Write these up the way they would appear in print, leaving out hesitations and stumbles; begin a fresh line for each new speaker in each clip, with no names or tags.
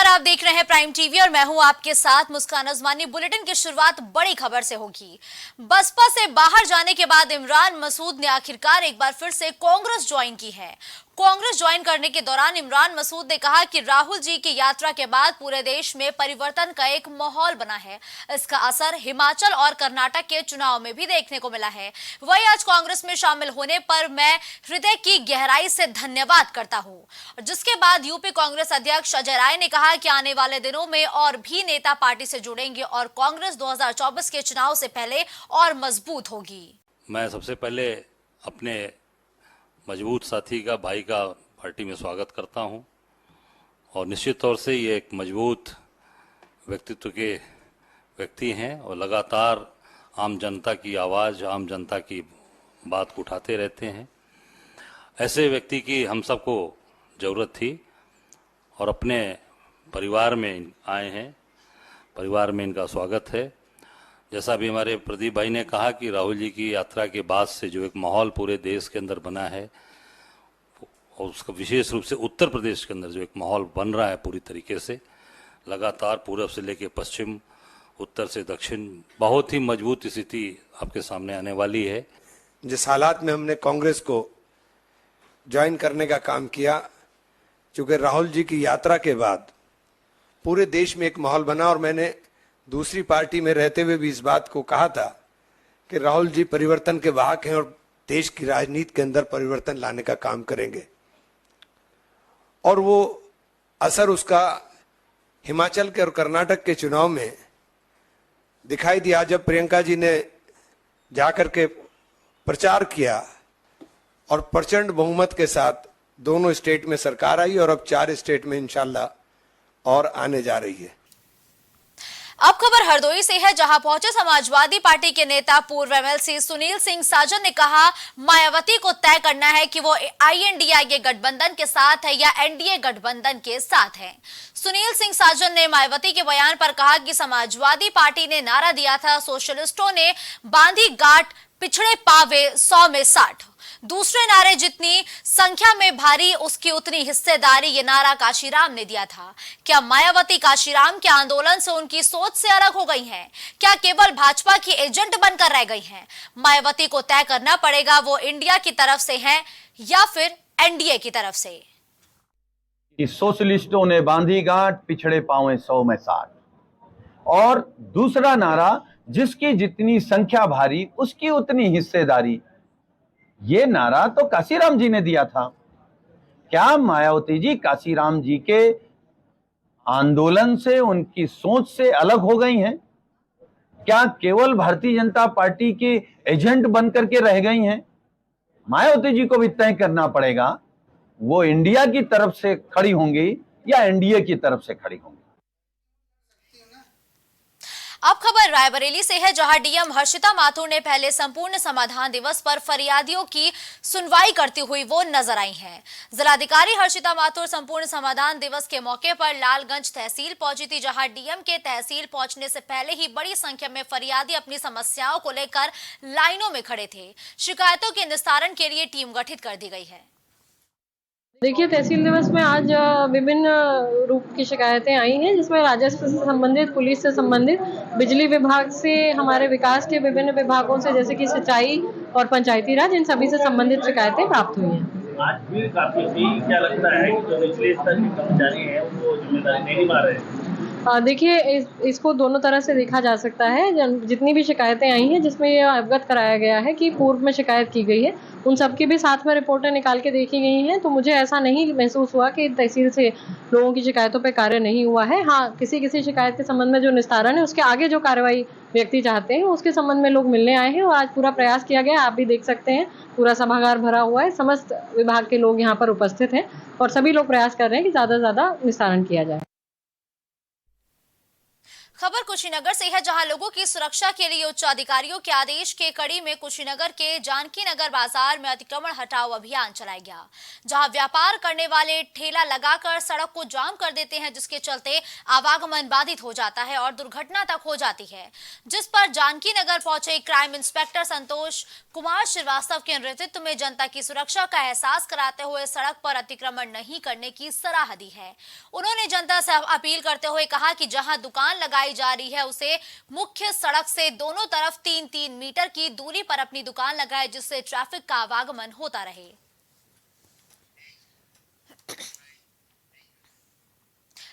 नमस्कार, आप देख रहे हैं प्राइम टीवी और मैं हूं आपके साथ मुस्कान अजमानी। बुलेटिन की शुरुआत बड़ी खबर से होगी। बसपा से बाहर जाने के बाद इमरान मसूद ने आखिरकार एक बार फिर से कांग्रेस ज्वाइन की है। कांग्रेस ज्वाइन करने के दौरान इमरान मसूद ने कहा कि राहुल जी की यात्रा के बाद पूरे देश में परिवर्तन का एक माहौल बना है। इसका असर हिमाचल और कर्नाटक के चुनाव में भी देखने को मिला है। वही आज कांग्रेस में शामिल होने पर मैं हृदय की गहराई से धन्यवाद करता हूं। जिसके बाद यूपी कांग्रेस अध्यक्ष अजय राय ने कहा कि आने वाले दिनों में और भी नेता पार्टी से जुड़ेंगे और कांग्रेस 2024 के चुनाव से पहले और मजबूत होगी।
मैं सबसे पहले अपने मजबूत साथी का, भाई का पार्टी में स्वागत करता हूं और निश्चित तौर से ये एक मजबूत व्यक्तित्व के व्यक्ति हैं और लगातार आम जनता की आवाज़, आम जनता की बात को उठाते रहते हैं। ऐसे व्यक्ति की हम सबको ज़रूरत थी और अपने परिवार में आए हैं। परिवार में इनका स्वागत है। जैसा भी हमारे प्रदीप भाई ने कहा कि राहुल जी की यात्रा के बाद से जो एक माहौल पूरे देश के अंदर बना है और उसका विशेष रूप से उत्तर प्रदेश के अंदर जो एक माहौल बन रहा है पूरी तरीके से, लगातार पूरब से लेकर पश्चिम, उत्तर से दक्षिण, बहुत ही मजबूत स्थिति आपके सामने आने वाली है।
जिस हालात में हमने कांग्रेस को ज्वाइन करने का काम किया, क्योंकि राहुल जी की यात्रा के बाद पूरे देश में एक माहौल बना और मैंने दूसरी पार्टी में रहते हुए भी इस बात को कहा था कि राहुल जी परिवर्तन के वाहक हैं और देश की राजनीति के अंदर परिवर्तन लाने का काम करेंगे। और वो असर उसका हिमाचल के और कर्नाटक के चुनाव में दिखाई दिया, जब प्रियंका जी ने जाकर के प्रचार किया और प्रचंड बहुमत के साथ दोनों स्टेट में सरकार आई और अब 4 स्टेट में इंशाल्लाह और आने जा रही है।
अब खबर हरदोई से है, जहां पहुंचे समाजवादी पार्टी के नेता पूर्व एमएलसी सुनील सिंह साजन ने कहा मायावती को तय करना है कि वो आईएनडीए गठबंधन के साथ है या एनडीए गठबंधन के साथ है। सुनील सिंह साजन ने मायावती के बयान पर कहा कि समाजवादी पार्टी ने नारा दिया था, सोशलिस्टों ने बांधी गांठ पिछड़े पावे 100 में 60। दूसरे नारे जितनी संख्या में भारी उसकी उतनी हिस्सेदारी, ये नारा काशीराम ने दिया था। क्या मायावती काशीराम के आंदोलन से उनकी सोच से अलग हो गई हैं? क्या केवल भाजपा की एजेंट बनकर रह गई हैं? मायावती को तय करना पड़ेगा वो इंडिया की तरफ से हैं या फिर एनडीए की तरफ से।
सोशलिस्टों ने बांधी गांठ पिछड़े पांव 100 में 60 और दूसरा नारा जिसकी जितनी संख्या भारी उसकी उतनी हिस्सेदारी, ये नारा तो काशीराम जी ने दिया था। क्या मायावती जी काशीराम जी के आंदोलन से, उनकी सोच से अलग हो गई हैं? क्या केवल भारतीय जनता पार्टी की एजेंट बनकर के रह गई हैं? मायावती जी को भी तय करना पड़ेगा वो इंडिया की तरफ से खड़ी होंगी या एनडीए की तरफ से खड़ी होंगी।
अब खबर रायबरेली से है, जहां डीएम हर्षिता माथुर ने पहले संपूर्ण समाधान दिवस पर फरियादियों की सुनवाई करती हुई वो नजर आई हैं। जिलाधिकारी हर्षिता माथुर संपूर्ण समाधान दिवस के मौके पर लालगंज तहसील पहुंची थी, जहां डीएम के तहसील पहुंचने से पहले ही बड़ी संख्या में फरियादी अपनी समस्याओं को लेकर लाइनों में खड़े थे। शिकायतों के निस्तारण के लिए टीम गठित कर दी गई है।
देखिए, तहसील दिवस में आज विभिन्न रूप की शिकायतें आई हैं, जिसमें राजस्व से संबंधित, पुलिस से संबंधित, बिजली विभाग से, हमारे विकास के विभिन्न विभागों से जैसे कि सिंचाई और पंचायती राज, इन सभी से संबंधित शिकायतें प्राप्त हुई हैं।
आज भीड़ काफी थी, क्या लगता है कि जो निचले स्तर के कर्मचारी हैं वो जिम्मेदारी नहीं निभा रहे?
देखिए, इसको दोनों तरह से देखा जा सकता है। जितनी भी शिकायतें आई हैं जिसमें ये अवगत कराया गया है कि पूर्व में शिकायत की गई है, उन सबकी भी साथ में रिपोर्टें निकाल के देखी गई हैं, तो मुझे ऐसा नहीं महसूस हुआ कि तहसील से लोगों की शिकायतों पे कार्य नहीं हुआ है। हाँ, किसी शिकायत के संबंध में जो निस्तारण है उसके आगे जो कार्रवाई व्यक्ति चाहते हैं उसके संबंध में लोग मिलने आए हैं और आज पूरा प्रयास किया गया। आप भी देख सकते हैं पूरा सभागार भरा हुआ है, समस्त विभाग के लोग यहाँ पर उपस्थित हैं और सभी लोग प्रयास कर रहे हैं कि ज़्यादा से ज़्यादा निस्तारण किया जाए।
खबर कुशीनगर से है, जहां लोगों की सुरक्षा के लिए उच्च अधिकारियों के आदेश के कड़ी में कुशीनगर के जानकी नगर बाजार में अतिक्रमण हटाओ अभियान चलाया गया, जहां व्यापार करने वाले ठेला लगाकर सड़क को जाम कर देते हैं, जिसके चलते आवागमन बाधित हो जाता है और दुर्घटना तक हो जाती है, जिस पर जानकी नगर पहुंचे क्राइम इंस्पेक्टर संतोष कुमार श्रीवास्तव के नेतृत्व में जनता की सुरक्षा का एहसास कराते हुए सड़क पर अतिक्रमण नहीं करने की सलाह दी है। उन्होंने जनता से अपील करते हुए कहा कि जहां दुकान लगाई जा रही है उसे मुख्य सड़क से दोनों तरफ 3-3 मीटर की दूरी पर अपनी दुकान लगाए, जिससे ट्रैफिक का आवागमन होता रहे।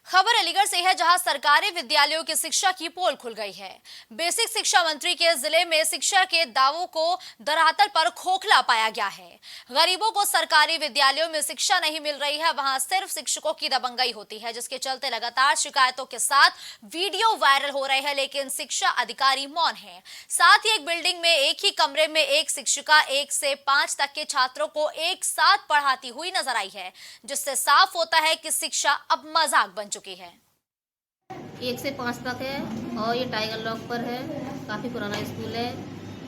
खबर अलीगढ़ से है, जहां सरकारी विद्यालयों की शिक्षा की पोल खुल गई है। बेसिक शिक्षा मंत्री के जिले में शिक्षा के दावों को धरातल पर खोखला पाया गया है। गरीबों को सरकारी विद्यालयों में शिक्षा नहीं मिल रही है, वहां सिर्फ शिक्षकों की दबंगई होती है, जिसके चलते लगातार शिकायतों के साथ वीडियो वायरल हो रहे हैं, लेकिन शिक्षा अधिकारी मौन है। साथ ही एक बिल्डिंग में एक ही कमरे में एक शिक्षिका 1 से 5 तक के छात्रों को एक साथ पढ़ाती हुई नजर आई है, जिससे साफ होता है कि शिक्षा अब मजाक बन चुकी है।
1 से 5 तक है और ये टाइगर लॉक पर है, काफ़ी पुराना स्कूल है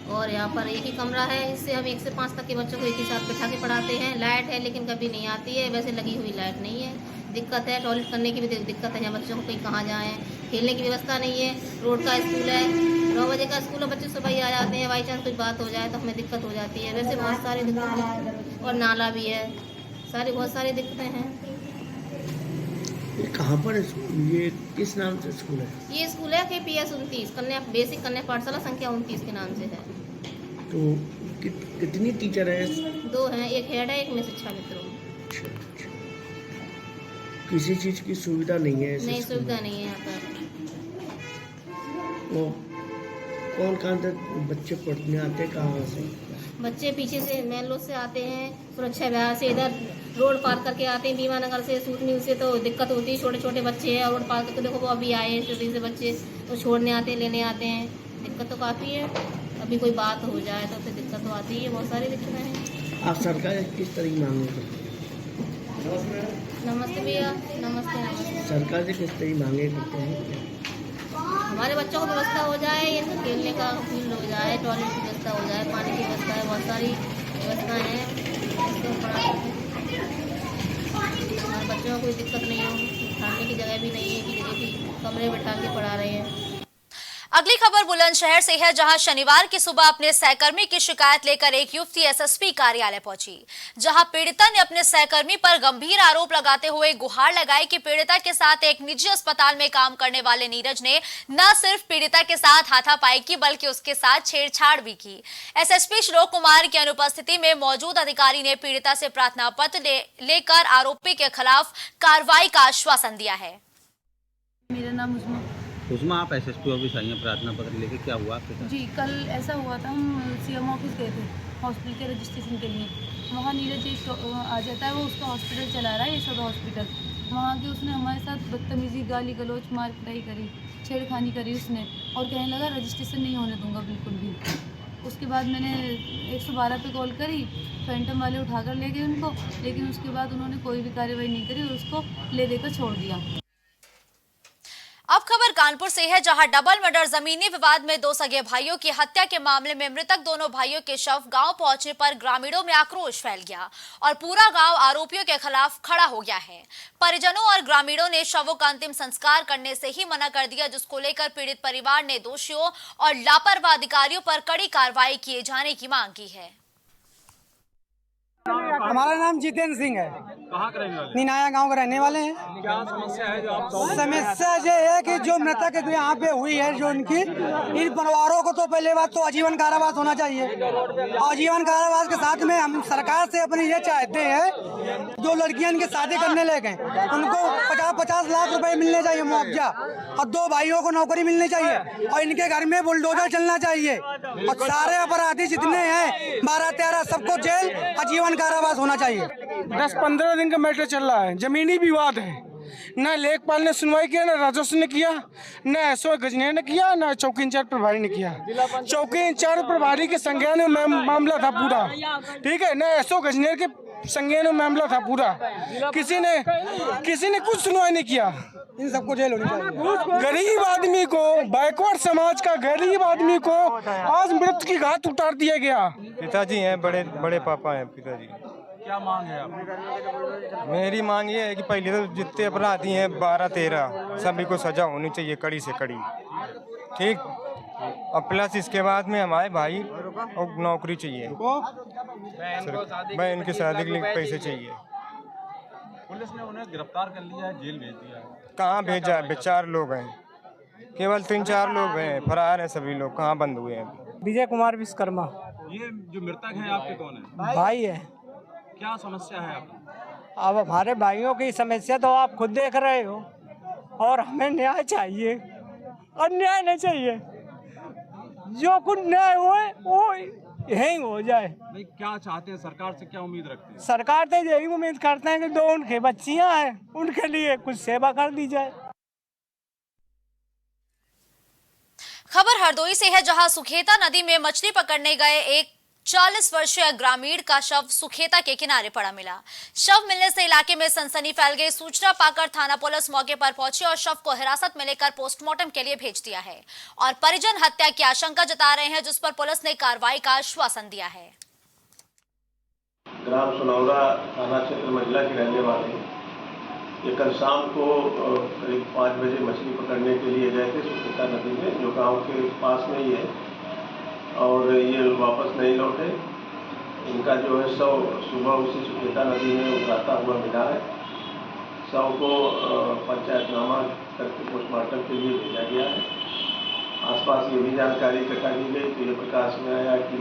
और यहाँ पर एक ही कमरा है। इससे हम 1 से 5 तक के बच्चों को एक ही साथ बैठा के पढ़ाते हैं। लाइट है लेकिन कभी नहीं आती है, वैसे लगी हुई लाइट नहीं है। दिक्कत है, टॉयलेट करने की भी दिक्कत है, यहाँ बच्चों को कहीं कहाँ जाएँ, खेलने की व्यवस्था नहीं है। रोड का स्कूल है, 9 बजे का स्कूल है, बच्चे सुबह ही आ जाते हैं, बाई चांस कुछ बात हो जाए तो हमें दिक्कत हो जाती है। वैसे बहुत सारी दिक्कतें हैं और नाला भी है, बहुत सारी दिक्कतें हैं।
ये कहाँ पर है? ये किस नाम से स्कूल है?
ये स्कूल है KPS 29 कन्या बेसिक कन्या पाठशाला संख्या 29 के नाम से है।
तो कितनी टीचर है?
2 हैं, एक हेड है, एक में शिक्षा मित्र हूँ।
किसी चीज़ की सुविधा नहीं है?
नहीं, सुविधा नहीं है यहाँ पर।
तो कौन कहाँ से बच्चे पढ़ने आते हैं, कहाँ से?
बच्चे पीछे से मेन रोड से आते हैं, सुरक्षा विभाग से इधर रोड पार करके आते हैं, भीमा नगर से, सूत मिल से, तो दिक्कत होती है। छोटे छोटे बच्चे हैं, रोड पार करके देखो वो अभी आए हैं छोटे से बच्चे, तो छोड़ने आते हैं, लेने आते हैं। दिक्कत तो काफ़ी है, अभी कोई बात हो जाए तो फिर दिक्कत तो आती है, बहुत सारी दिक्कतें हैं।
आप सरकार किस तरह की मांग करते हैं?
नमस्ते भैया, नमस्ते।
सरकार से किस तरह की मांगे करते हैं?
हमारे बच्चों को व्यवस्था हो जाए, इनका खेलने का फील्ड हो जाए, टॉयलेट की व्यवस्था हो जाए, पानी की व्यवस्था है, बहुत सारी व्यवस्थाएं हैं। हमारे बच्चों को कोई दिक्कत नहीं हो, खाने की जगह भी नहीं है कि एक ही कमरे बैठा के पढ़ा रहे हैं।
अगली खबर बुलंदशहर से है, जहां शनिवार की सुबह अपने सहकर्मी की शिकायत लेकर एक युवती SSP कार्यालय पहुंची, जहां पीड़िता ने अपने सहकर्मी पर गंभीर आरोप लगाते हुए गुहार लगाई कि पीड़िता के साथ एक निजी अस्पताल में काम करने वाले नीरज ने न सिर्फ पीड़िता के साथ हाथापाई की, बल्कि उसके साथ छेड़छाड़ भी की। SSP श्लोक कुमार की अनुपस्थिति में मौजूद अधिकारी ने पीड़िता से प्रार्थना पत्र लेकर आरोपी के खिलाफ कार्रवाई का आश्वासन दिया है।
मेरा नाम
उस्मा, आप SSP ऑफिस आई हैं प्रार्थना पत्र लेके, क्या हुआ आपके साथ?
जी, कल ऐसा हुआ था, हम CM ऑफिस गए थे हॉस्पिटल के रजिस्ट्रेशन के लिए। वहाँ नीरज आ जाता है, वो उसका हॉस्पिटल चला रहा है, यशोदा हॉस्पिटल। वहाँ के उसने हमारे साथ बदतमीजी, गाली गलौज, मार पिटाई करी, छेड़खानी करी उसने, और कहने लगा रजिस्ट्रेशन नहीं होने दूंगा बिल्कुल भी। उसके बाद मैंने 112 पे कॉल करी, फैंटम वाले उठाकर ले गए उनको, लेकिन उसके बाद उन्होंने कोई भी कार्रवाई नहीं करी और उसको ले देकर छोड़ दिया।
अब खबर कानपुर से है, जहां डबल मर्डर जमीनी विवाद में 2 सगे भाइयों की हत्या के मामले में मृतक दोनों भाइयों के शव गांव पहुंचने पर ग्रामीणों में आक्रोश फैल गया और पूरा गांव आरोपियों के खिलाफ खड़ा हो गया है। परिजनों और ग्रामीणों ने शवों का अंतिम संस्कार करने से ही मना कर दिया, जिसको लेकर पीड़ित परिवार ने दोषियों और लापरवाह अधिकारियों पर कड़ी कार्रवाई किए जाने की मांग की है।
हमारा नाम जितेंद्र सिंह है,
कहाँ के रहने वाले?
निनाया गांव के रहने वाले हैं।
क्या समस्या है जो आप?
समस्या ये है कि जो मृतक यहाँ पे हुई है, जो इनकी इन परिवारों को तो पहले बात तो आजीवन कारावास होना चाहिए। आजीवन कारावास के साथ में हम सरकार से अपनी ये चाहते हैं, जो लड़कियां इनके शादी करने ले गए उनको 50-50 लाख रुपए मिलने चाहिए मुआवजा, और 2 भाइयों को नौकरी मिलनी चाहिए, और इनके घर में बुलडोजर चलना चाहिए, और सारे अपराधी जितने हैं 12-13 सबको जेल आजीवन कारावास होना चाहिए।
10-15 दिन का मैटर चल रहा है, जमीनी विवाद है। न लेखपाल ने सुनवाई किया, न राजस्व ने किया, न SO गजनेर ने किया, न चौकी इंचार्ज प्रभारी ने किया। चौकी इंचार्ज प्रभारी के संज्ञान में मामला था पूरा, ठीक है, न SO गजनेर के संज्ञान में मामला था पूरा। किसी ने कुछ सुनवाई नहीं किया।
इन सबको जेल होनी चाहिए।
गरीब आदमी को, बैकवर्ड समाज का गरीब आदमी को आज मृत्यु की घाट उतार दिया गया।
पिताजी हैं, बड़े बड़े पापा हैं पिताजी।
क्या मांग है आपकी?
मेरी मांग ये है कि पहले तो जितने अपराधी हैं 12-13 सभी को सजा होनी चाहिए, कड़ी से कड़ी, ठीक। और प्लस इसके बाद में हमारे भाई और नौकरी चाहिए, बहन की शादी के लिए पैसे चाहिए।
पुलिस ने उन्हें गिरफ्तार कर लिया है, जेल भेज दिया है।
कहाँ भेजा है? 4 लोग हैं, केवल 3-4 लोग हैं, फरार हैं सभी लोग। कहाँ बंद हुए हैं?
विजय कुमार विश्वकर्मा।
ये जो मृतक हैं आपके कौन है?
भाई है।
क्या समस्या है आपकी?
अब हमारे भाइयों की समस्या तो आप खुद देख रहे हो, और हमें न्याय चाहिए, अन्याय नहीं चाहिए। जो कुछ न्याय होए वो यही हो जाए।
नहीं, क्या चाहते हैं? सरकार से क्या उम्मीद रखते हैं?
सरकार से यही उम्मीद करते हैं कि जो उनके बच्चियां हैं उनके लिए कुछ सेवा कर दी जाए।
खबर हरदोई से है, जहां सुखेता नदी में मछली पकड़ने गए एक 40 वर्षीय ग्रामीण का शव सुखेता के किनारे पड़ा मिला। शव मिलने से इलाके में सनसनी फैल गई। सूचना पाकर थाना पुलिस मौके पर पहुंची और शव को हिरासत में लेकर पोस्टमार्टम के लिए भेज दिया है और परिजन हत्या की आशंका जता रहे हैं, जिस पर पुलिस ने कार्रवाई का आश्वासन दिया है।
ग्राम सुनौरा थाना क्षेत्र मंडला के रहने वाले ये कल शाम को करीब 5 बजे मछली पकड़ने के लिए गए थे सुखेता नदी में, जो गांव के पास में ही है, और ये वापस नहीं लौटे। इनका जो है शव सुबह उसी सुखेता नदी में उतरता हुआ मिला है। शव को पंचायतनामा करके पोस्टमार्टम के लिए भेजा गया है। आसपास ये भी जानकारी इकट्ठा की गई तो ये प्रकाश में आया कि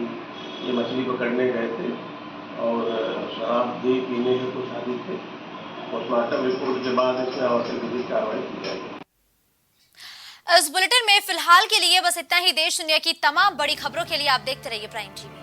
ये मछली पकड़ने गए थे और शराब भी पीने के कुछ आदि थे। पोस्टमार्टम रिपोर्ट के बाद इसमें आवश्यक विधिक कार्रवाई की जाएगी।
इस बुलेटिन में फिलहाल के लिए बस इतना ही। देश दुनिया की तमाम बड़ी खबरों के लिए आप देखते रहिए प्राइम टीवी।